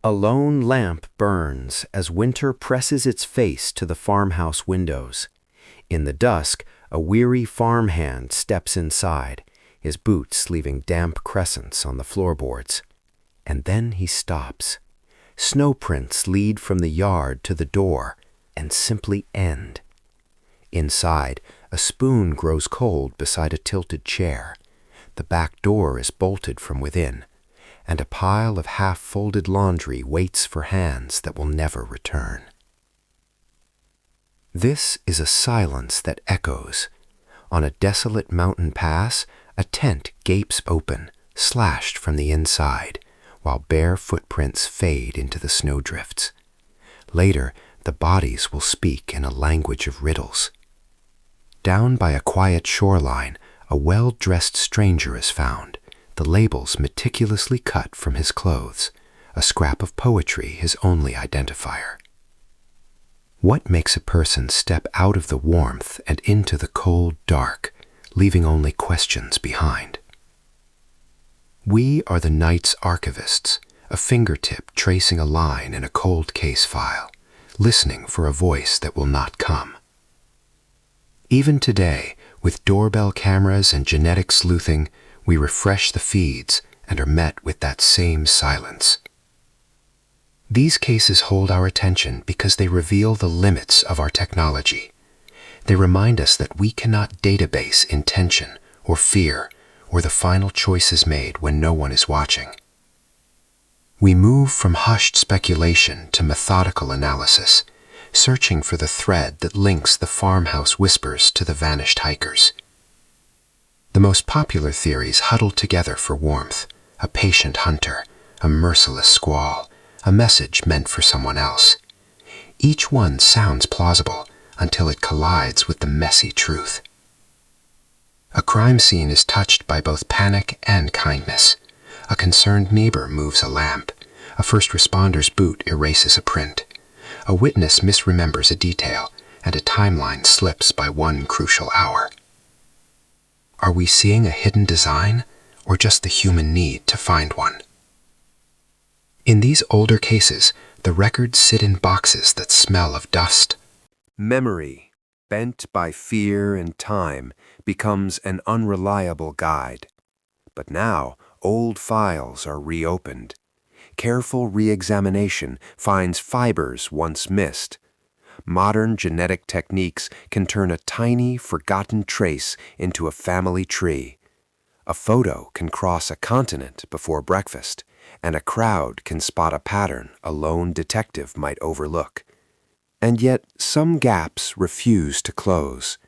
A lone lamp burns as winter presses its face to the farmhouse windows. In the dusk, a weary farmhand steps inside, his boots leaving damp crescents on the floorboards. And then he stops. Snow prints lead from the yard to the door and simply end. Inside, a spoon grows cold beside a tilted chair. The back door is bolted from within, and a pile of half-folded laundry waits for hands that will never return. This is a silence that echoes. On a desolate mountain pass, a tent gapes open, slashed from the inside, while bare footprints fade into the snowdrifts. Later, the bodies will speak in a language of riddles. Down by a quiet shoreline, a well-dressed stranger is found, the labels meticulously cut from his clothes, a scrap of poetry his only identifier. What makes a person step out of the warmth and into the cold dark, leaving only questions behind? We are the night's archivists, a fingertip tracing a line in a cold case file, listening for a voice that will not come. Even today, with doorbell cameras and genetic sleuthing, we refresh the feeds and are met with that same silence. These cases hold our attention because they reveal the limits of our technology. They remind us that we cannot database intention or fear or the final choices made when no one is watching. We move from hushed speculation to methodical analysis, searching for the thread that links the farmhouse whispers to the vanished hikers. The most popular theories huddle together for warmth: a patient hunter, a merciless squall, a message meant for someone else. Each one sounds plausible until it collides with the messy truth. A crime scene is touched by both panic and kindness. A concerned neighbor moves a lamp. A first responder's boot erases a print. A witness misremembers a detail, and a timeline slips by one crucial hour. Are we seeing a hidden design, or just the human need to find one? In these older cases, the records sit in boxes that smell of dust. Memory, bent by fear and time, becomes an unreliable guide. But now, old files are reopened. Careful re-examination finds fibers once missed. Modern genetic techniques can turn a tiny, forgotten trace into a family tree. A photo can cross a continent before breakfast, and a crowd can spot a pattern a lone detective might overlook. And yet, some gaps refuse to close.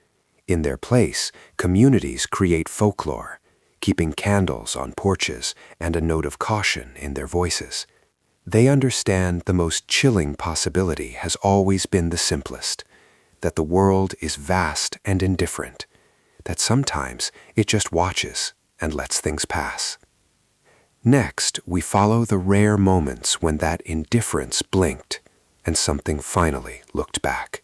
In their place, communities create folklore, keeping candles on porches and a note of caution in their voices. They understand the most chilling possibility has always been the simplest, that the world is vast and indifferent, that sometimes it just watches and lets things pass. Next, we follow the rare moments when that indifference blinked and something finally looked back.